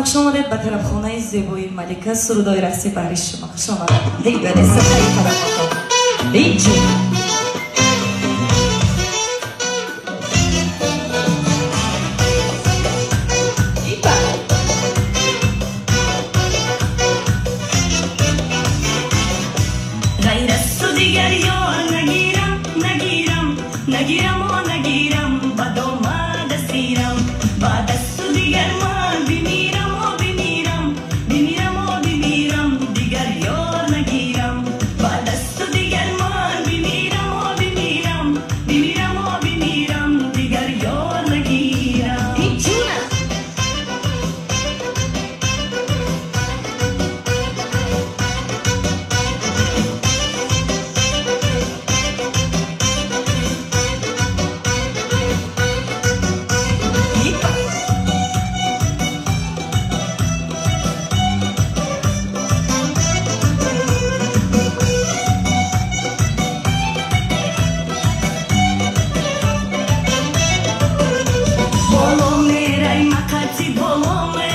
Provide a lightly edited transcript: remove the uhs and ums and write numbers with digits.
خوش آمدید به طرف خانه زیبایی ملکه. سرودای رقصی برای شما. خوش آمدید. هی بده سفری طرف آقا. هی جون. غیر از تو دیگر یار نگیرم نگیرم نگیرم و نگیرم بد آمد اسیرم بعد از تو دیگر من بمیرم و بمیرم بمیرم و بمیرم دیگر یار نگیرم بعد از تو دیگر من بمیرم و بمیرم بمیرم و بمیرم دیگر یار نگیرم این جونم Bolom